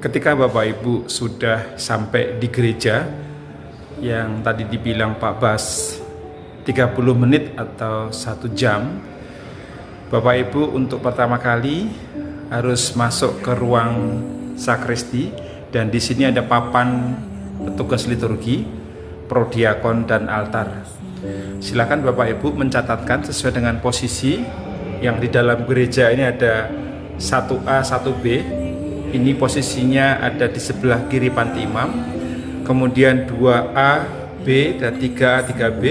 Ketika Bapak Ibu sudah sampai di gereja yang tadi dibilang Pak Bas 30 menit atau 1 jam, Bapak Ibu untuk pertama kali harus masuk ke ruang sakristi, dan di sini ada papan petugas liturgi, prodiakon dan altar. Silakan Bapak Ibu mencatatkan sesuai dengan posisi yang di dalam gereja ini ada 1A, 1B. Ini posisinya ada di sebelah kiri panti imam. Kemudian 2A, B, dan 3A, 3B.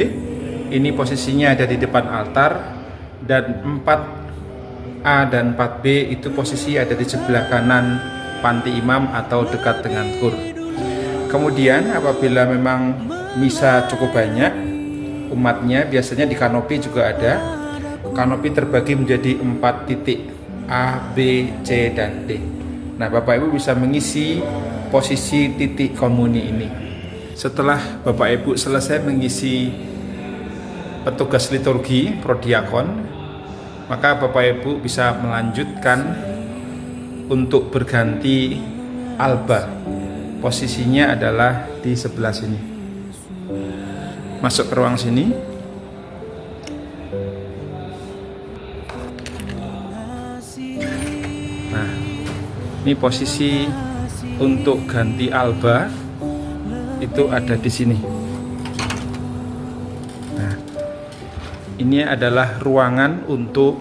Ini posisinya ada di depan altar. Dan 4A dan 4B itu posisi ada di sebelah kanan panti imam atau dekat dengan kur. Kemudian apabila memang misa cukup banyak umatnya, biasanya di kanopi juga ada. Kanopi terbagi menjadi 4 titik, A, B, C, dan D. Nah, Bapak Ibu bisa mengisi posisi titik komuni ini. Setelah Bapak Ibu selesai mengisi petugas liturgi, prodiakon, maka Bapak Ibu bisa melanjutkan untuk berganti alba. Posisinya adalah di sebelah sini. Masuk ke ruang sini. Nah, ini posisi untuk ganti alba itu ada di sini. Nah, ini adalah ruangan untuk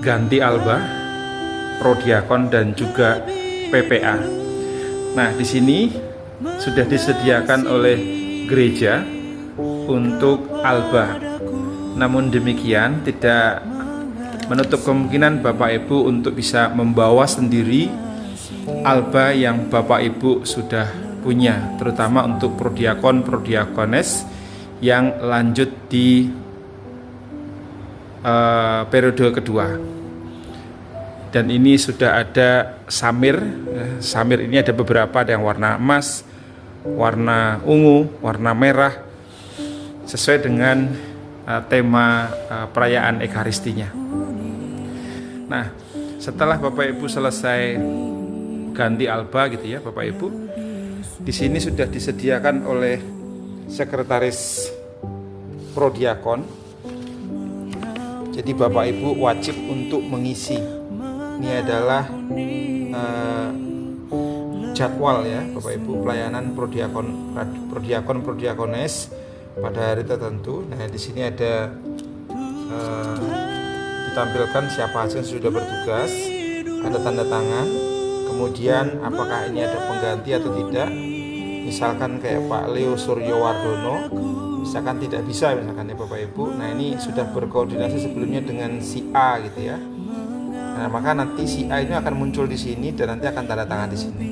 ganti alba, prodiakon dan juga PPA. Nah, di sini sudah disediakan oleh gereja untuk alba. Namun demikian tidak menutup kemungkinan Bapak Ibu untuk bisa membawa sendiri alba yang Bapak Ibu sudah punya, terutama untuk prodiakon, prodiakones yang lanjut di periode kedua. Dan ini sudah ada samir. Samir ini ada beberapa, ada yang warna emas, warna ungu, warna merah, sesuai dengan tema perayaan Ekaristinya. Nah, setelah Bapak Ibu selesai ganti alba gitu ya, Bapak Ibu, di sini sudah disediakan oleh sekretaris prodiakon. Jadi Bapak Ibu wajib untuk mengisi. Ini adalah jadwal ya, Bapak Ibu, pelayanan prodiakon prodiakones pada hari tertentu. Nah, di sini ada ditampilkan siapa saja yang sudah bertugas, ada tanda tangan, kemudian apakah ini ada pengganti atau tidak. Misalkan kayak Pak Leo Suryo Wardono, misalkan tidak bisa misalkan ya Bapak Ibu. Nah, ini sudah berkoordinasi sebelumnya dengan si A gitu ya. Nah, maka nanti si A ini akan muncul di sini dan nanti akan tanda tangan di sini.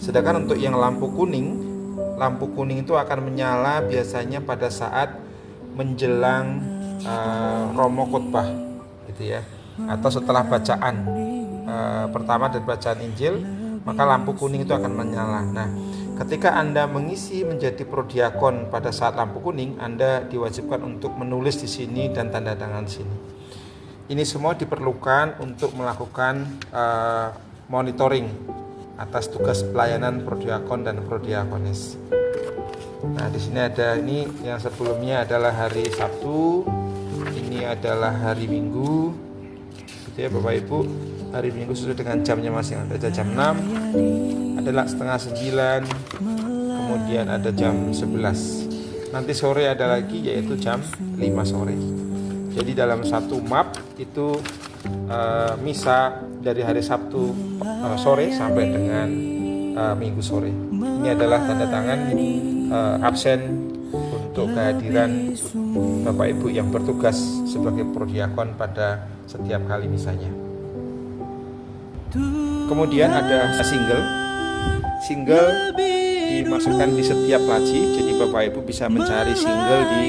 Sedangkan untuk yang lampu kuning itu akan menyala biasanya pada saat menjelang romo khotbah gitu ya, atau setelah bacaan pertama dan bacaan Injil, maka lampu kuning itu akan menyala. Nah, ketika Anda mengisi menjadi prodiakon pada saat lampu kuning, Anda diwajibkan untuk menulis di sini dan tanda tangan di sini. Ini semua diperlukan untuk melakukan monitoring atas tugas pelayanan prodiakon dan prodiakones. Nah, di sini ada ini yang sebelumnya adalah hari Sabtu, ini adalah hari Minggu, gitu ya Bapak Ibu. Hari Minggu sesuai dengan jamnya masing, ada jam 6, adalah setengah 9, kemudian ada jam 11. Nanti sore ada lagi yaitu jam 5 sore. Jadi dalam satu map itu misa dari hari Sabtu sore sampai dengan Minggu sore. Ini adalah tanda tangan absen untuk kehadiran Bapak Ibu yang bertugas sebagai prodiakon pada setiap kali misanya. Kemudian ada single dimasukkan di setiap laci. Jadi Bapak Ibu bisa mencari single di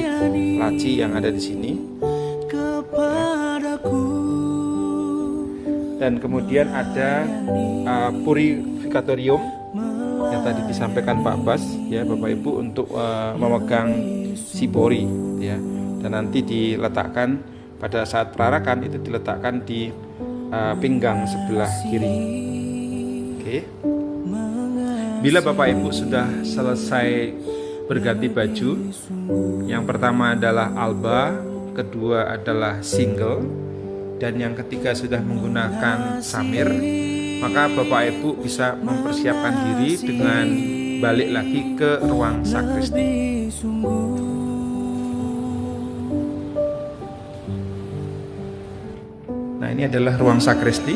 laci yang ada di sini. Dan kemudian ada purifikatorium yang tadi disampaikan Pak Bas ya Bapak Ibu, untuk memegang sibori ya, dan nanti diletakkan pada saat perarakan, itu diletakkan di pinggang sebelah kiri. Oke. Bila Bapak Ibu sudah selesai berganti baju, yang pertama adalah alba, kedua adalah single, dan yang ketiga sudah menggunakan samir, maka Bapak Ibu bisa mempersiapkan diri dengan balik lagi ke ruang sakristi. Nah, ini adalah ruang sakristi.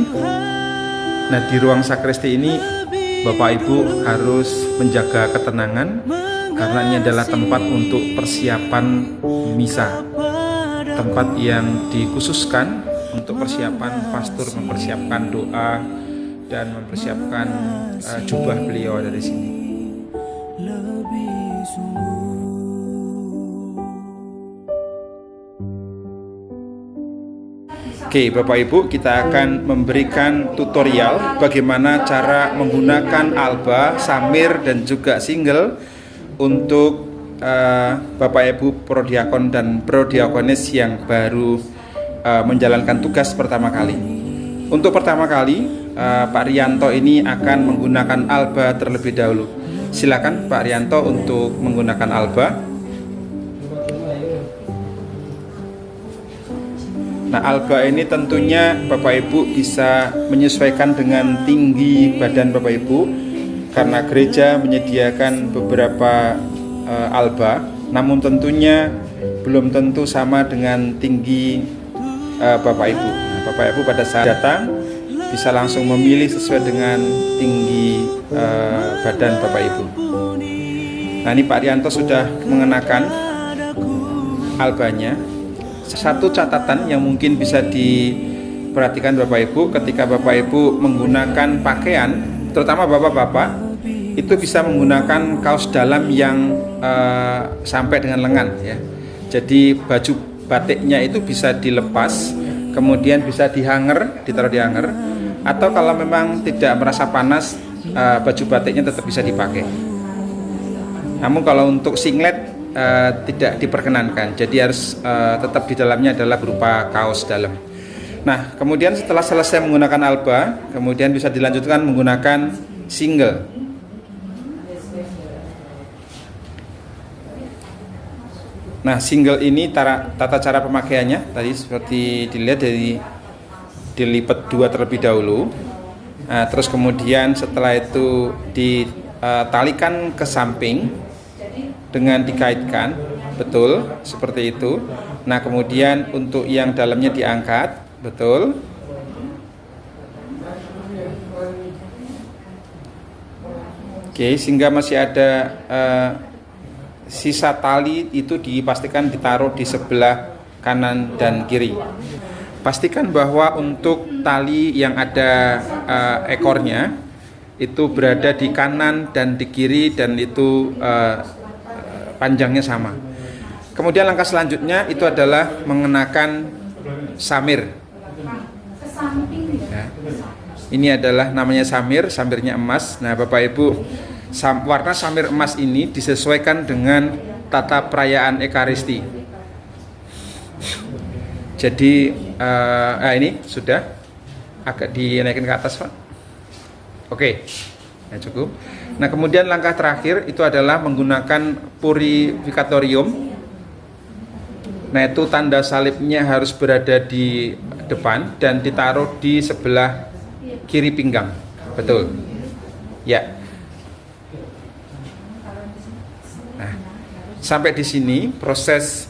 Nah, di ruang sakristi ini Bapak Ibu harus menjaga ketenangan karena ini adalah tempat untuk persiapan misa. Tempat yang dikhususkan untuk persiapan pastor, mempersiapkan doa dan mempersiapkan jubah beliau dari sini. Oke, Bapak Ibu, kita akan memberikan tutorial bagaimana cara menggunakan alba, samir, dan juga single untuk Bapak Ibu prodiakon dan prodiakonis yang baru menjalankan tugas pertama kali. Untuk pertama kali, Pak Rianto ini akan menggunakan alba terlebih dahulu. Silakan Pak Rianto untuk menggunakan alba. Nah, alba ini tentunya Bapak Ibu bisa menyesuaikan dengan tinggi badan Bapak Ibu, karena gereja menyediakan beberapa alba, namun tentunya belum tentu sama dengan tinggi Bapak Ibu. Nah, Bapak Ibu pada saat datang bisa langsung memilih sesuai dengan tinggi badan Bapak Ibu. Nah, ini Pak Rianto sudah mengenakan albanya. Satu catatan yang mungkin bisa diperhatikan Bapak Ibu, ketika Bapak Ibu menggunakan pakaian, terutama bapak-bapak, itu bisa menggunakan kaos dalam yang sampai dengan lengan ya. Jadi baju batiknya itu bisa dilepas, kemudian bisa dihanger, ditaruh di hanger, atau kalau memang tidak merasa panas, baju batiknya tetap bisa dipakai. Namun kalau untuk singlet tidak diperkenankan, jadi harus tetap di dalamnya adalah berupa kaos dalam. Nah, kemudian setelah selesai menggunakan alba, kemudian bisa dilanjutkan menggunakan single. Nah, single ini tata cara pemakaiannya tadi seperti dilihat, dari dilipat dua terlebih dahulu. Nah, terus kemudian setelah itu ditalikan ke samping dengan dikaitkan, betul seperti itu. Nah, kemudian untuk yang dalamnya diangkat, betul. Oke, sehingga masih ada sisa tali, itu dipastikan ditaruh di sebelah kanan dan kiri. Pastikan bahwa untuk tali yang ada ekornya itu berada di kanan dan di kiri, dan itu panjangnya sama. Kemudian langkah selanjutnya itu adalah mengenakan samir. Ya. Ini adalah namanya samir, samirnya emas. Nah, Bapak Ibu, warna samir emas ini disesuaikan dengan tata perayaan Ekaristi. Jadi ini sudah agak dinaikin ke atas, Pak. Oke, ya cukup. Nah, kemudian langkah terakhir itu adalah menggunakan purifikatorium. Nah, itu tanda salibnya harus berada di depan dan ditaruh di sebelah kiri pinggang. Betul. Ya. Nah, sampai di sini proses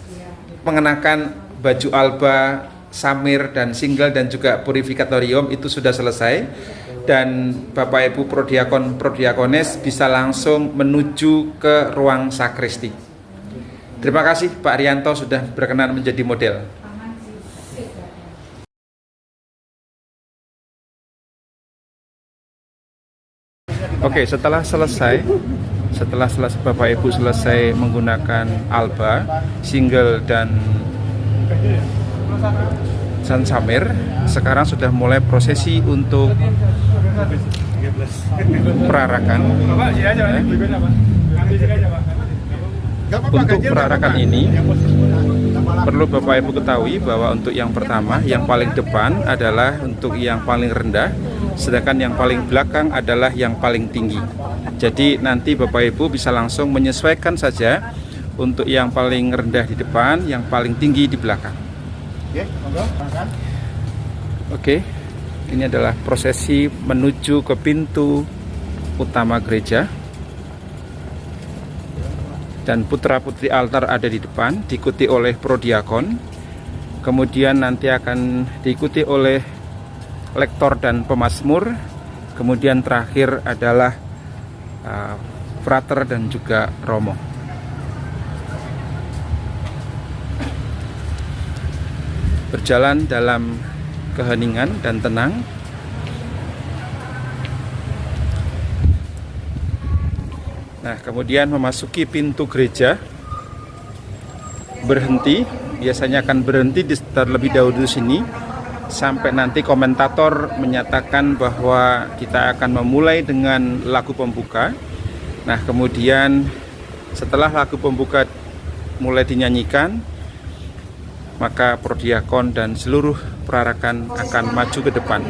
mengenakan baju alba, samir, dan single, dan juga purifikatorium itu sudah selesai. Dan Bapak Ibu prodiakon prodiakones bisa langsung menuju ke ruang sakristi. Terima kasih Pak Rianto sudah berkenan menjadi model. Oke, setelah selesai Bapak Ibu selesai menggunakan alba, single, dan samir, sekarang sudah mulai prosesi untuk perarakan. Untuk perarakan ini Perlu Bapak Ibu ketahui bahwa untuk yang pertama, yang paling depan adalah untuk yang paling rendah, sedangkan yang paling belakang adalah yang paling tinggi. Jadi nanti Bapak Ibu bisa langsung menyesuaikan saja untuk yang paling rendah di depan, yang paling tinggi di belakang. Oke, ini adalah prosesi menuju ke pintu utama gereja. Dan putra-putri altar ada di depan, diikuti oleh prodiakon. Kemudian nanti akan diikuti oleh lektor dan pemazmur. Kemudian terakhir adalah frater dan juga romo. Berjalan dalam keheningan dan tenang. Nah, kemudian memasuki pintu gereja, berhenti, biasanya akan berhenti terlebih dahulu di sini, sampai nanti komentator menyatakan bahwa kita akan memulai dengan lagu pembuka. Nah, kemudian setelah lagu pembuka mulai dinyanyikan, maka prodiakon dan seluruh perarakan akan maju ke depan.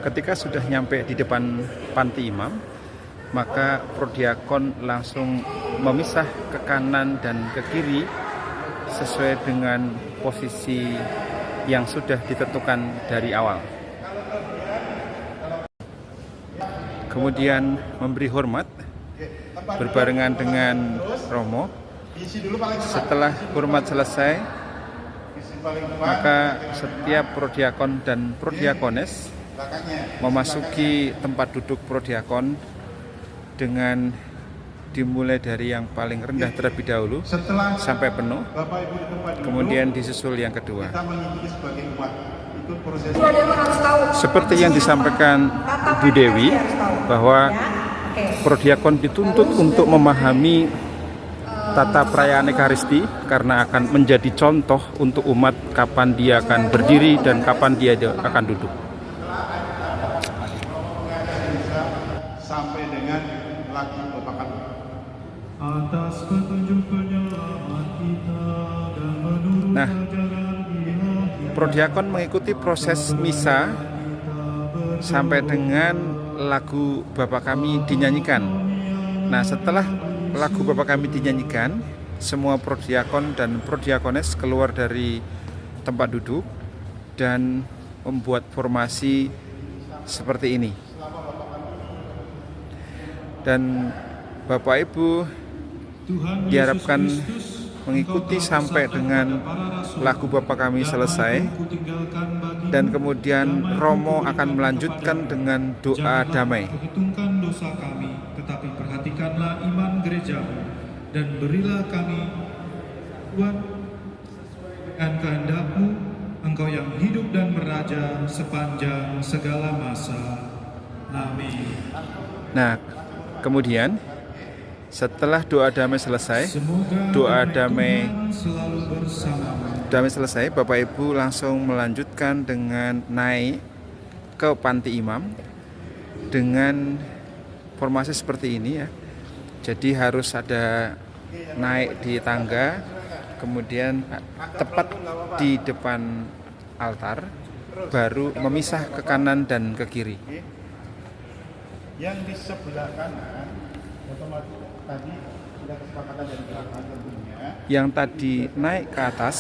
Ketika sudah nyampe di depan panti imam, maka prodiakon langsung memisah ke kanan dan ke kiri sesuai dengan posisi yang sudah ditentukan dari awal. Kemudian memberi hormat berbarengan dengan romo. Setelah hormat selesai, maka setiap prodiakon dan prodiakones memasuki tempat duduk prodiakon dengan dimulai dari yang paling rendah terlebih dahulu sampai penuh, kemudian disusul yang kedua. Seperti yang disampaikan Bu Dewi, bahwa prodiakon dituntut untuk memahami tata perayaan Ekaristi karena akan menjadi contoh untuk umat kapan dia akan berdiri dan kapan dia akan duduk. Sampai dengan lagi Bapak atas petunjuk penyelamat kita dan menurut ajaran ilahi. Prodiakon mengikuti proses misa sampai dengan lagu Bapa Kami dinyanyikan. Nah, setelah lagu Bapa Kami dinyanyikan, semua prodiakon dan prodiakones keluar dari tempat duduk dan membuat formasi seperti ini. Dan Bapak Ibu diharapkan mengikuti sampai dengan lagu Bapa Kami selesai, dan kemudian romo akan melanjutkan dengan doa damai. Perhitungkan dosa kami, tetapi perhatikanlah iman gerejamu, dan berilah kami, Tuhan, dengan kehendak-Mu, Engkau yang hidup dan meraja sepanjang segala masa. Amin. Nah, kemudian setelah doa damai selesai, damai selesai, Bapak Ibu langsung melanjutkan dengan naik ke panti imam dengan formasi seperti ini ya. Jadi harus ada naik di tangga, kemudian tepat di depan altar, baru memisah ke kanan dan ke kiri. Yang di sebelah kanan otomatis tadi sudah kesepakatan dari belakang tentunya. Yang tadi naik ke atas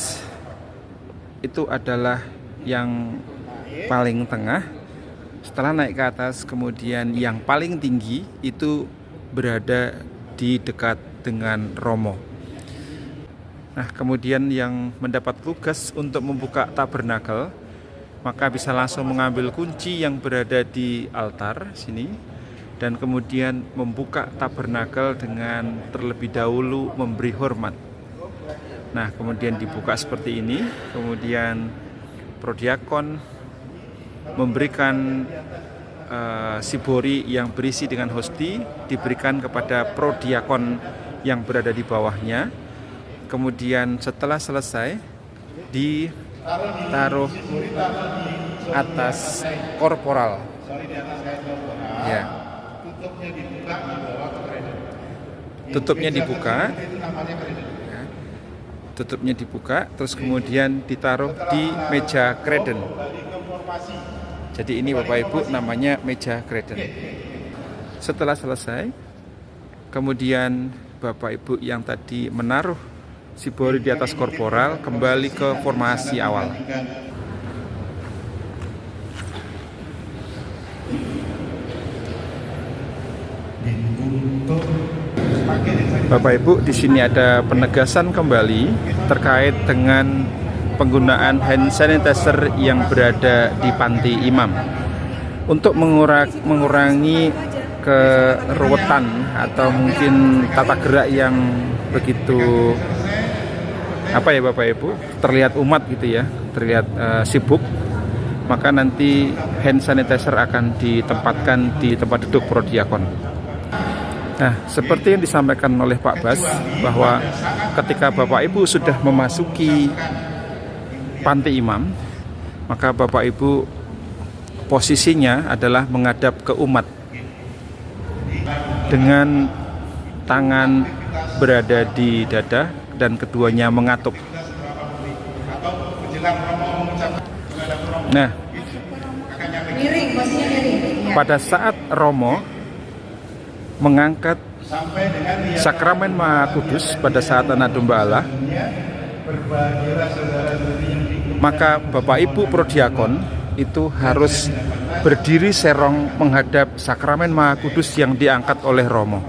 itu adalah yang paling tengah. Setelah naik ke atas, kemudian yang paling tinggi itu berada di dekat dengan romo. Nah, kemudian yang mendapat tugas untuk membuka tabernakel, maka bisa langsung mengambil kunci yang berada di altar sini, dan kemudian membuka tabernakel dengan terlebih dahulu memberi hormat. Nah, kemudian dibuka seperti ini, kemudian prodiakon memberikan sibori yang berisi dengan hosti, diberikan kepada prodiakon yang berada di bawahnya. Kemudian setelah selesai, ditaruh atas korporal. Ya. Tutupnya dibuka. Ya. Tutupnya dibuka, terus kemudian ditaruh di meja kreden. Jadi ini Bapak Ibu namanya meja kreden. Setelah selesai, kemudian Bapak Ibu yang tadi menaruh shibori di atas korporal kembali ke formasi awal. Bapak Ibu, di sini ada penegasan kembali terkait dengan penggunaan hand sanitizer yang berada di panti imam untuk mengurangi keruwetan atau mungkin tata gerak yang begitu apa ya Bapak Ibu, terlihat umat gitu ya, terlihat sibuk. Maka nanti hand sanitizer akan ditempatkan di tempat duduk prodiakon. Nah, seperti yang disampaikan oleh Pak Bas, bahwa ketika Bapak Ibu sudah memasuki panti imam, maka Bapak Ibu posisinya adalah menghadap ke umat dengan tangan berada di dada dan keduanya mengatup. Nah, pada saat Romo mengangkat sakramen Maha Kudus pada saat Anak Domba Allah, maka Bapak Ibu prodiakon itu harus berdiri serong menghadap sakramen Maha Kudus yang diangkat oleh Romo.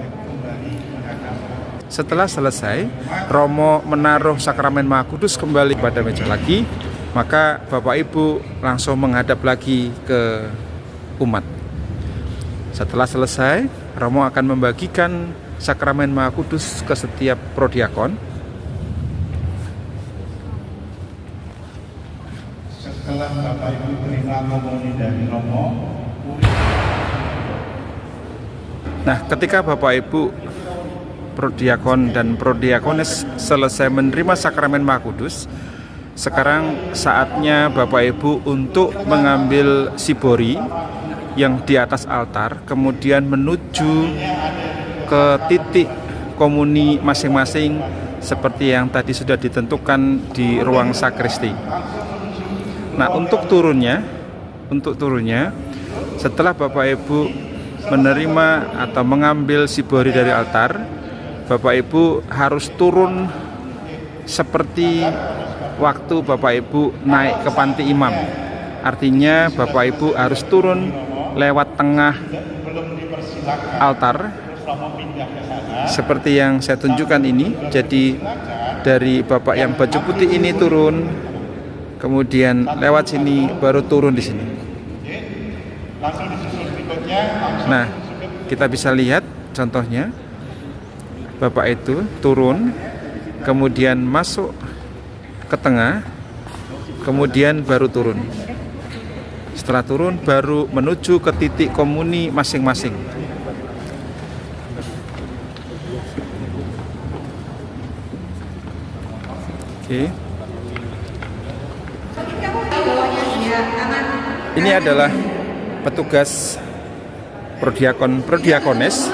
Setelah selesai, Romo menaruh sakramen Maha Kudus kembali pada meja lagi, maka Bapak Ibu langsung menghadap lagi ke umat. Setelah selesai, Romo akan membagikan sakramen Maha Kudus ke setiap prodiakon. Setelah Bapak Ibu terima komuni dari Romo. Nah, ketika Bapak Ibu prodiakon dan prodiakones selesai menerima sakramen Maha Kudus, sekarang saatnya Bapak Ibu untuk mengambil shibori yang di atas altar, kemudian menuju ke titik komuni masing-masing seperti yang tadi sudah ditentukan di ruang sakristi. Nah, untuk turunnya setelah Bapak Ibu menerima atau mengambil shibori dari altar, Bapak Ibu harus turun seperti waktu Bapak Ibu naik ke panti imam. Artinya Bapak Ibu harus turun lewat tengah altar seperti yang saya tunjukkan ini. Jadi dari Bapak yang baju putih ini turun, kemudian lewat sini baru turun di sini. Nah, kita bisa lihat contohnya, Bapak itu turun, kemudian masuk ke tengah, kemudian baru turun. Setelah turun baru menuju ke titik komuni masing-masing. Oke. Ini adalah petugas prodiakones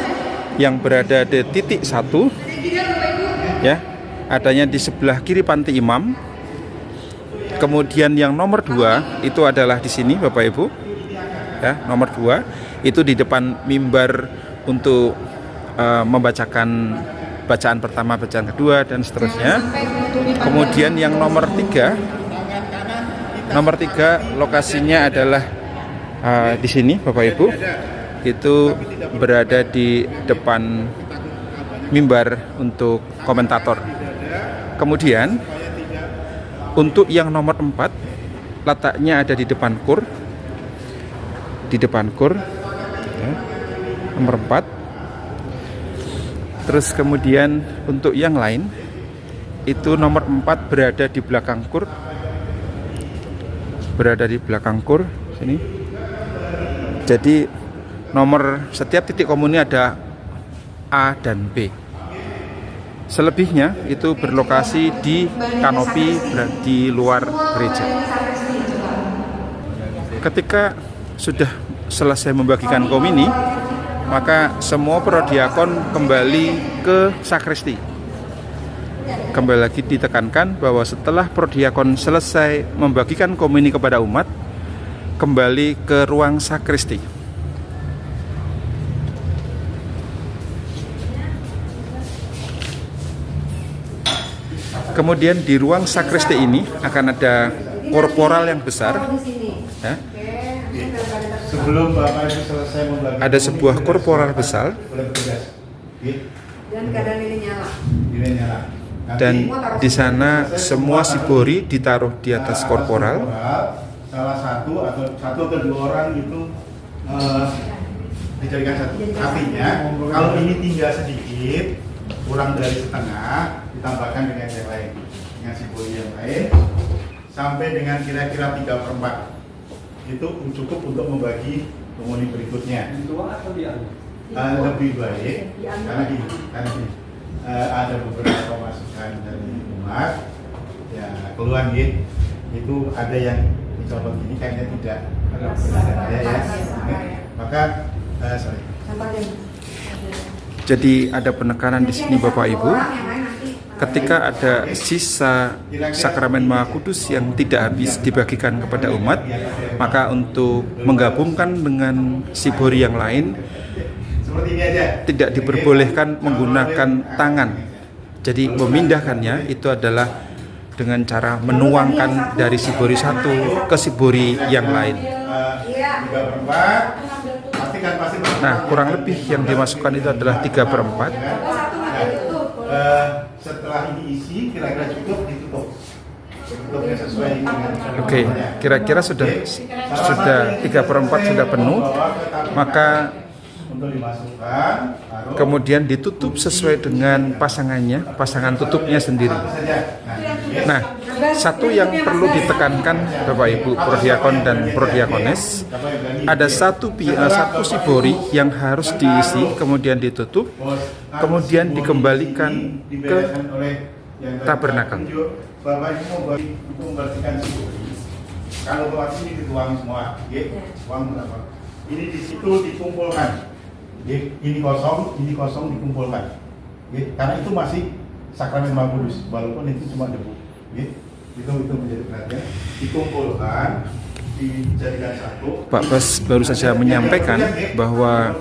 yang berada di titik 1, ya, adanya di sebelah kiri panti imam. Kemudian yang nomor 2 itu adalah di sini Bapak Ibu, ya, nomor 2 itu di depan mimbar untuk membacakan bacaan pertama, bacaan kedua, dan seterusnya. Kemudian yang nomor 3 lokasinya adalah di sini Bapak Ibu, itu berada di depan mimbar untuk komentator. Kemudian untuk yang nomor 4 letaknya ada di depan kur, ya, nomor 4. Terus kemudian untuk yang lain itu nomor 4 berada di belakang kur, sini. Jadi nomor setiap titik komuni ada A dan B. Selebihnya itu berlokasi di kanopi di luar gereja. Ketika sudah selesai membagikan komini, maka semua prodiakon kembali ke sakristi. Kembali lagi ditekankan bahwa setelah prodiakon selesai membagikan komini kepada umat, kembali ke ruang sakristi. Kemudian di ruang sakristi ini akan ada korporal yang besar. Ya. Sebelum Bapak Ibu selesai membagi, ada sebuah korporal besar. Dan keadaan ini nyala. Dan di sana semua sibori ditaruh di atas korporal. Salah satu atau dua orang itu dijadikan satu. Artinya kalau ini tinggal sedikit, kurang dari setengah, ditambahkan dengan yang lain, dengan sibori yang lain, sampai dengan kira-kira 3/4 itu cukup untuk membagi komuni berikutnya. Lebih baik karena gini, ada beberapa masukan dari umat, ya keluhan gitu, itu ada yang dicoba gini kayaknya tidak ada ya. Maka sorry. Jadi ada penekanan di sini Bapak Ibu, ketika ada sisa sakramen Maha Kudus yang tidak habis dibagikan kepada umat, maka untuk menggabungkan dengan sibori yang lain tidak diperbolehkan menggunakan tangan. Jadi memindahkannya itu adalah dengan cara menuangkan dari sibori satu ke sibori yang lain. Nah, kurang lebih yang dimasukkan itu adalah 3/4. Setelah ini isi, kira-kira cukup ditutup. Tutupnya sesuai dengan. Oke, kira-kira sudah 3/4 sudah penuh, maka untuk dimasukkan, kemudian ditutup sesuai dengan pasangan tutupnya sendiri. Nah, satu yang perlu ditekankan Bapak Ibu prodiakon dan prodiakones, ada satu sibori yang harus diisi, kemudian ditutup, kemudian dikembalikan ke tabernakel. Bapak Ibu membersihkan sibori. Kalau bawa sini dituang semua, uang berapa? Ini di situ dikumpulkan. Ini kosong dikumpulkan. Karena itu masih sakramen Maha Kudus, walaupun itu cuma debu. Itu menjadi perhatian. Dikumpulkan, dijadikan satu. Pak Bas baru saja menyampaikan bahwa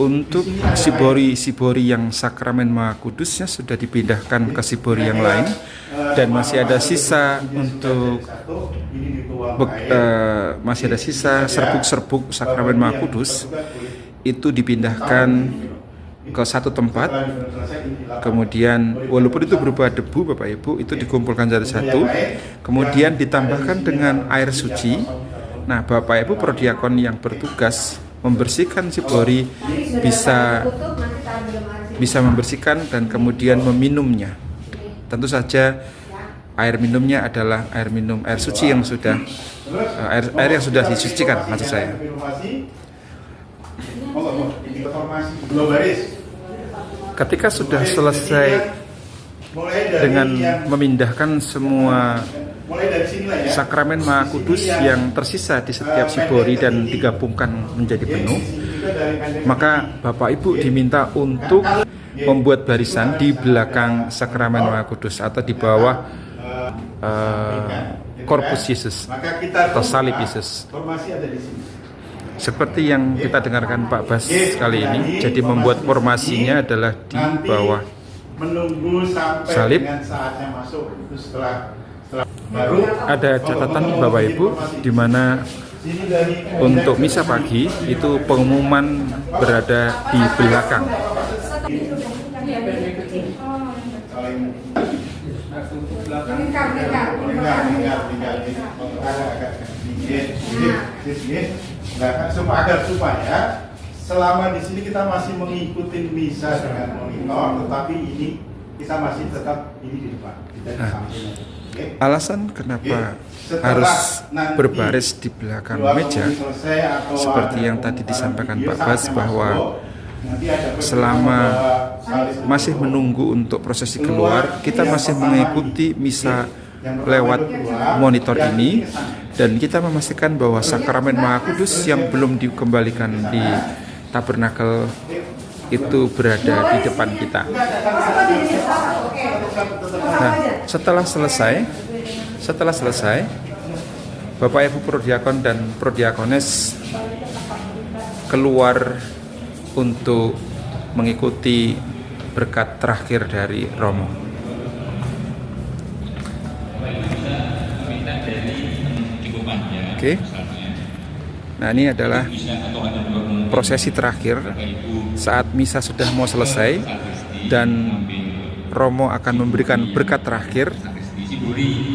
untuk sibori yang sakramen Maha Kudusnya sudah dipindahkan ke sibori yang lain, dan masih ada sisa untuk masih ada sisa serbuk-serbuk sakramen Maha Kudus itu dipindahkan ke satu tempat. Kemudian walaupun itu berupa debu Bapak Ibu, itu dikumpulkan satu-satu, kemudian ditambahkan dengan air suci. Nah, Bapak Ibu prodiakon yang bertugas membersihkan sibori bisa membersihkan dan kemudian meminumnya. Tentu saja air minumnya adalah air suci yang sudah air yang sudah disucikan, maksud saya. Ketika sudah selesai dengan memindahkan semua sakramen Maha Kudus yang tersisa di setiap sibori dan digabungkan menjadi penuh, maka Bapak Ibu diminta untuk membuat barisan di belakang sakramen Maha Kudus atau di bawah korpus Yesus atau salib Yesus. Seperti yang kita dengarkan Pak Bas kali ini, jadi membuat formasinya adalah di bawah salib. Ada catatan Bapak Ibu di mana untuk misa pagi itu pengumuman berada di belakang. Supaya selama di sini kita masih mengikuti misa dengan monitor, tetapi ini kita masih tetap ini di depan. Alasan kenapa harus berbaris di belakang meja, seperti yang tadi disampaikan Pak Bas, bahwa Nanti ada selama masih menunggu untuk prosesi keluar, kita masih mengikuti misa lewat monitor ini, dan kita memastikan bahwa sakramen Maha Kudus yang belum dikembalikan di tabernakel itu berada di depan kita. Nah, setelah selesai, Bapak Ibu Prodiakon dan Prodiakones keluar untuk mengikuti berkat terakhir dari Romo. Oke. Nah, ini adalah prosesi terakhir saat misa sudah mau selesai dan Romo akan memberikan berkat terakhir,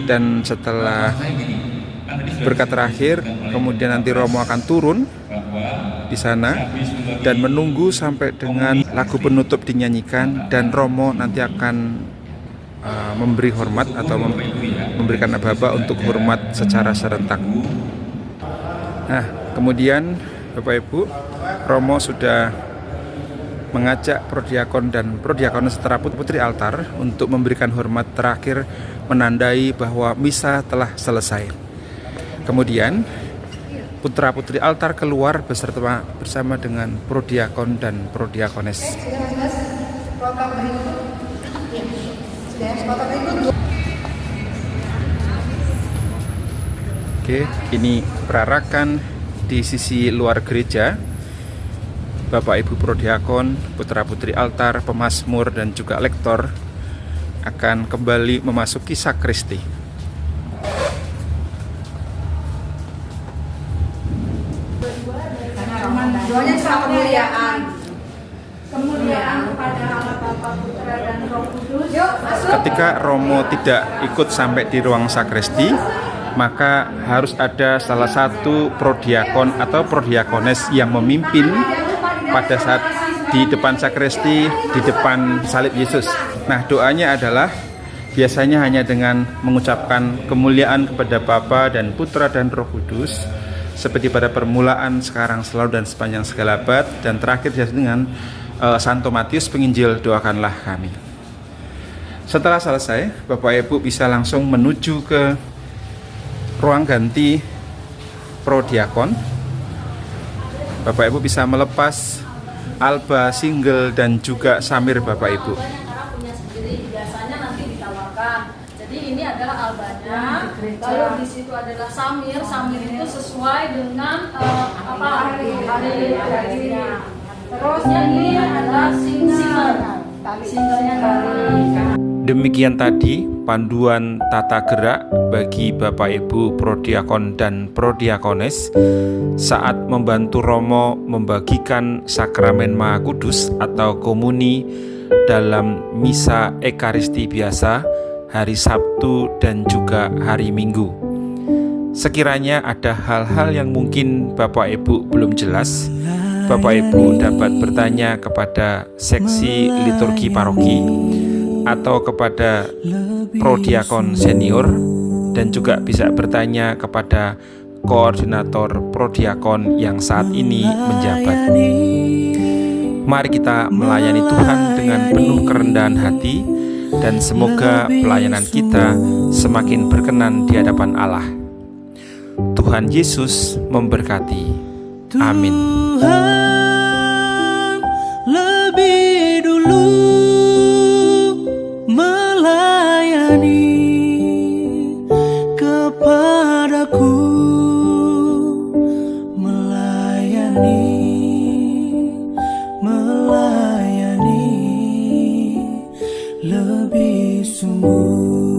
dan setelah berkat terakhir kemudian nanti Romo akan turun di sana dan menunggu sampai dengan lagu penutup dinyanyikan, dan Romo nanti akan memberi hormat atau memberikan aba-aba untuk hormat secara serentak. Nah, kemudian Bapak Ibu, Romo sudah mengajak prodiakon dan prodiakones setara putri altar untuk memberikan hormat terakhir menandai bahwa misa telah selesai. Kemudian putra-putri altar keluar bersama dengan prodiakon dan prodiakones. Oke, ini perarakan di sisi luar gereja. Bapak Ibu prodiakon, putra-putri altar, pemazmur dan juga lektor akan kembali memasuki sakristi. Doanya soal kemuliaan kepada Allah Bapa, Putra dan Roh Kudus. Ketika Romo tidak ikut sampai di ruang sakristi, maka harus ada salah satu prodiakon atau prodiakones yang memimpin pada saat di depan sakristi, di depan salib Yesus. Nah, doanya adalah biasanya hanya dengan mengucapkan kemuliaan kepada Bapa dan Putra dan Roh Kudus, seperti pada permulaan, sekarang, selalu, dan sepanjang segala abad. Dan terakhir dengan Santo Matius penginjil, doakanlah kami. Setelah selesai, Bapak Ibu bisa langsung menuju ke ruang ganti prodiakon. Bapak Ibu bisa melepas alba, single, dan juga samir Bapak Ibu. Punya sendiri, biasanya nanti ditawarkan. Jadi ini adalah albanya, lalu di situ adalah samir. Samir itu sesuai dengan hari. Terus ini adalah singlenya dari. Demikian tadi panduan tata gerak bagi Bapak Ibu prodiakon dan prodiakones saat membantu Romo membagikan sakramen Maha Kudus atau komuni dalam misa ekaristi biasa hari Sabtu dan juga hari Minggu. Sekiranya ada hal-hal yang mungkin Bapak Ibu belum jelas, Bapak Ibu dapat bertanya kepada seksi liturgi paroki atau kepada prodiakon senior, dan juga bisa bertanya kepada koordinator prodiakon yang saat ini menjabat. Mari kita melayani Tuhan dengan penuh kerendahan hati, dan semoga pelayanan kita semakin berkenan di hadapan Allah. Tuhan Yesus memberkati. Amin. Tuhan lebih dulu melayani kepadaku, melayani lebih sungguh.